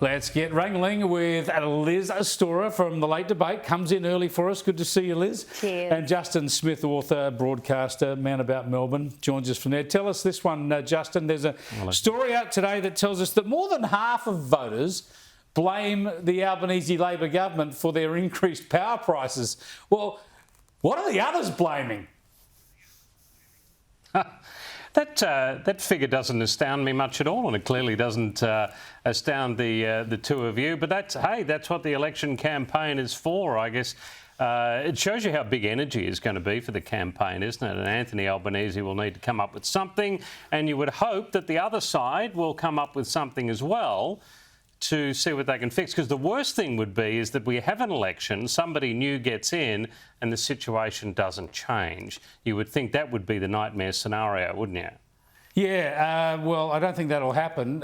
Let's get wrangling with Liz Astora from The Late Debate. Comes in early for us. Good to see you, Liz. Cheers. And Justin Smith, author, broadcaster, man about Melbourne, joins us from there. Tell us this one, Justin. There's a story out today that tells us that more than half of voters blame the Albanese Labor government for their increased power prices. Well, what are the others blaming? That figure doesn't astound me much at all, and it clearly doesn't astound the two of you. But that's what the election campaign is for, I guess. It shows you how big energy is going to be for the campaign, isn't it? And Anthony Albanese will need to come up with something, and you would hope that the other side will come up with something as well to see what they can fix. Because the worst thing would be is that we have an election, somebody new gets in, and the situation doesn't change. You would think that would be the nightmare scenario, wouldn't you? Yeah, well, I don't think that'll happen.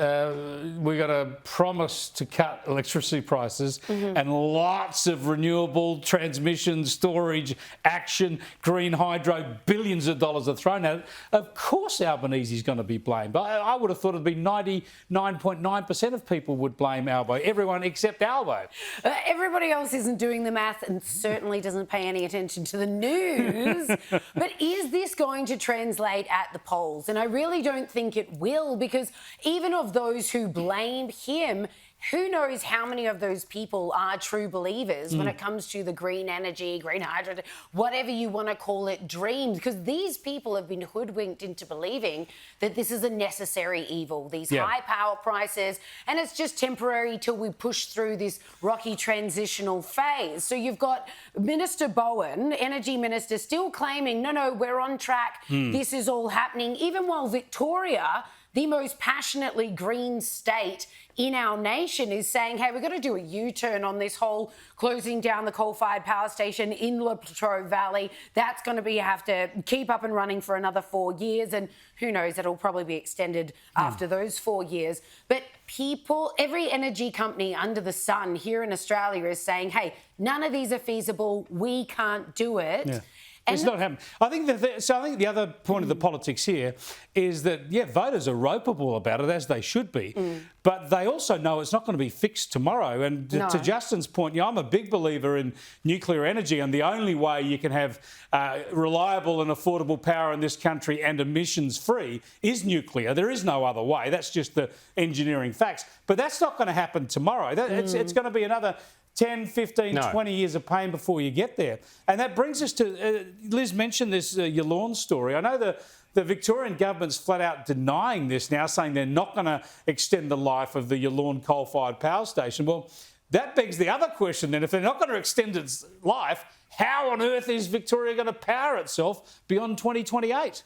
We've got a promise to cut electricity prices and lots of renewable transmission, storage, action, green hydro, billions of dollars are thrown at it. Of course Albanese is going to be blamed. But I would have thought it'd be 99.9% of people would blame Albo, everyone except Albo. Everybody else isn't doing the math and certainly doesn't pay any attention to the news. But is this going to translate at the polls? And I really don't think it will, because even of those who blame him, who knows how many of those people are true believers when it comes to the green energy, green hydrogen, whatever you want to call it, dreams, because these people have been hoodwinked into believing that this is a necessary evil, these high power prices, and it's just temporary till we push through this rocky transitional phase. So you've got Minister Bowen, Energy Minister, still claiming, no, we're on track, this is all happening, even while Victoria, the most passionately green state in our nation, is saying, hey, we've got to do a U-turn on this whole closing down the coal-fired power station in Latrobe Valley. That's going to have to keep up and running for another 4 years, and who knows, it'll probably be extended after those 4 years. But every energy company under the sun here in Australia is saying, hey, none of these are feasible, we can't do it. Yeah. It's not happening. I think the other point of the politics here is that, voters are ropeable about it, as they should be, but they also know it's not going to be fixed tomorrow. And to Justin's point, I'm a big believer in nuclear energy, and the only way you can have reliable and affordable power in this country and emissions-free is nuclear. There is no other way. That's just the engineering facts. But that's not going to happen tomorrow. It's going to be another 10, 15, 20 years of pain before you get there. And that brings us to, Liz mentioned this Yallourn story. I know the Victorian government's flat out denying this now, saying they're not going to extend the life of the Yallourn coal-fired power station. Well, that begs the other question then. If they're not going to extend its life, how on earth is Victoria going to power itself beyond 2028?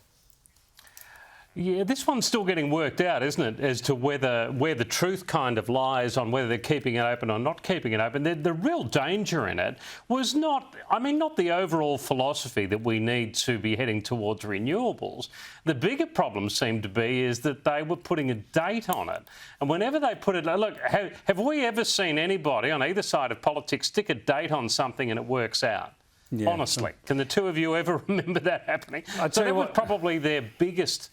Yeah, this one's still getting worked out, isn't it, as to where the truth kind of lies on whether they're keeping it open or not keeping it open. The real danger in it was not the overall philosophy that we need to be heading towards renewables. The bigger problem seemed to be is that they were putting a date on it. And whenever they put it, look, have we ever seen anybody on either side of politics stick a date on something and it works out? Yeah. Honestly, can the two of you ever remember that happening? So that was probably their biggest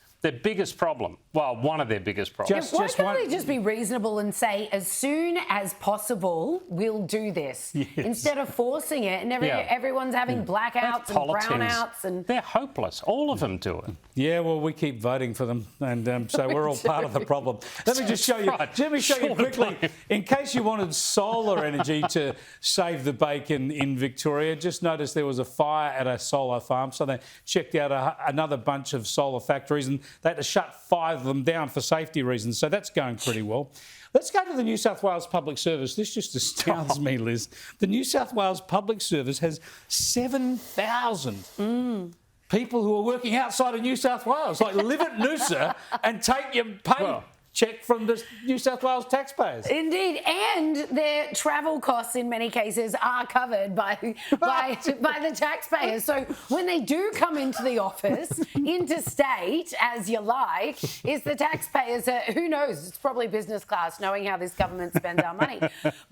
problem. Well, one of their biggest problems. Why can't they just be reasonable and say, as soon as possible, we'll do this, instead of forcing it, and everyone's having blackouts and brownouts, and they're hopeless. All of them do it. Yeah, well, we keep voting for them, and so we're all part of the problem. Let me just show you. Let me show you quickly, in case you wanted solar energy to save the bacon in Victoria. Just notice there was a fire at a solar farm, so they checked out another bunch of solar factories, and they had to shut 5 of them down for safety reasons. So that's going pretty well. Let's go to the New South Wales Public Service. This just astounds me, Liz. The New South Wales Public Service has 7,000 people who are working outside of New South Wales. Like, live at Noosa and take your pay check from the New South Wales taxpayers. Indeed, and their travel costs in many cases are covered by the taxpayers. So when they do come into the office, interstate, as you like, it's the taxpayers. Who knows? It's probably business class, knowing how this government spends our money.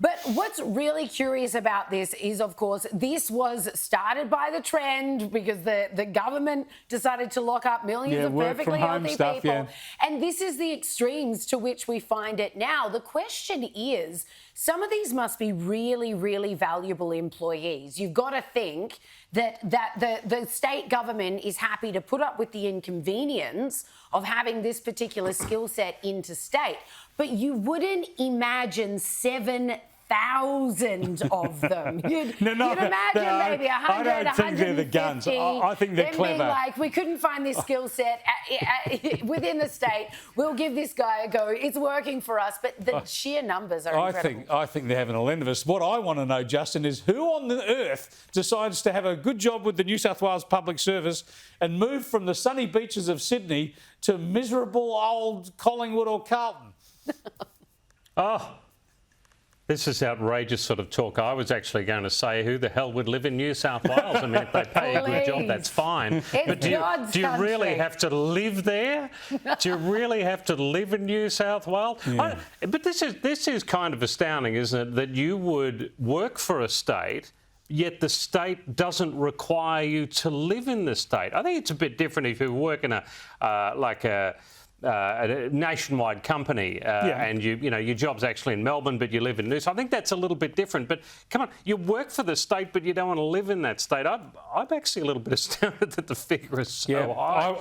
But what's really curious about this is, of course, this was started by the trend because the government decided to lock up millions of perfectly healthy people. And this is the extreme. things to which we find it now. The question is, some of these must be really, really valuable employees. You've got to think that the state government is happy to put up with the inconvenience of having this particular skill set interstate. But you wouldn't imagine 7,000 of them. You'd imagine maybe 100, I don't think they're the guns. I think they're clever. Like, we couldn't find this skill set within the state. We'll give this guy a go. It's working for us. But the sheer numbers are incredible. I think they're having a lend of us. What I want to know, Justin, is who on the earth decides to have a good job with the New South Wales Public Service and move from the sunny beaches of Sydney to miserable old Collingwood or Carlton? Oh, this is outrageous sort of talk. I was actually going to say, who the hell would live in New South Wales? I mean, if they pay a good job, that's fine. But do you really have to live there? Do you really have to live in New South Wales? Yeah. But this is kind of astounding, isn't it, that you would work for a state, yet the state doesn't require you to live in the state. I think it's a bit different if you work in a nationwide company and your job's actually in Melbourne but you live in Noosa. I think that's a little bit different. But come on, you work for the state but you don't want to live in that state. I'm actually a little bit astounded that the figure is so high.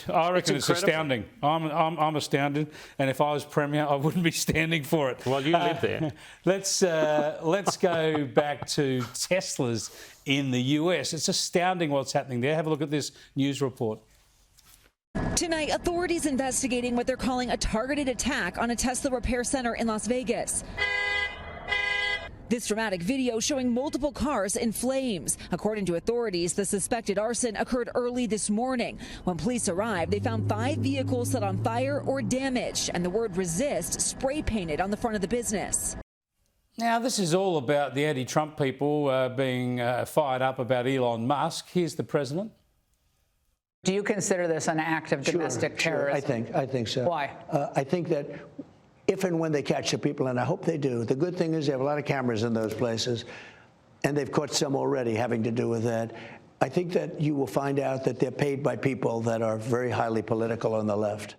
I reckon it's astounding. I'm astounded, and if I was Premier, I wouldn't be standing for it. Well, you live there. Let's go back to Teslas in the US. It's astounding what's happening there. Have a look at this news report. Tonight, authorities investigating what they're calling a targeted attack on a Tesla repair center in Las Vegas. This dramatic video showing multiple cars in flames. According to authorities, the suspected arson occurred early this morning. When police arrived, they found 5 vehicles set on fire or damaged, and the word resist spray painted on the front of the business. Now, this is all about the anti-Trump people being fired up about Elon Musk. Here's the president. Do you consider this an act of domestic terrorism? I think so. Why? I think that if and when they catch the people, and I hope they do, the good thing is they have a lot of cameras in those places, and they've caught some already having to do with that. I think that you will find out that they're paid by people that are very highly political on the left.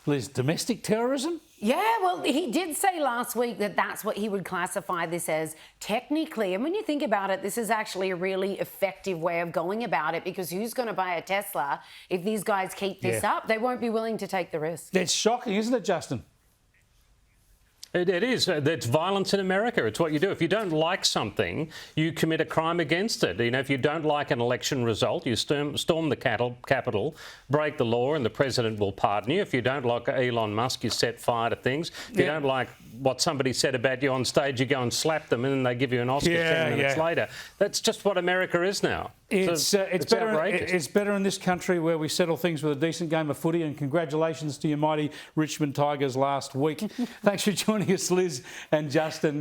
Liz, domestic terrorism? Yeah, well, he did say last week that that's what he would classify this as technically. And when you think about it, this is actually a really effective way of going about it, because who's going to buy a Tesla if these guys keep this up? They won't be willing to take the risk. It's shocking, isn't it, Justin? It is. It's violence in America. It's what you do. If you don't like something, you commit a crime against it. You know, if you don't like an election result, you storm the Capitol, break the law, and the president will pardon you. If you don't like Elon Musk, you set fire to things. If you don't like what somebody said about you on stage, you go and slap them, and then they give you an Oscar 10 minutes later. That's just what America is now. It's better in this country where we settle things with a decent game of footy, and congratulations to your mighty Richmond Tigers last week. Thanks for joining us, Liz and Justin.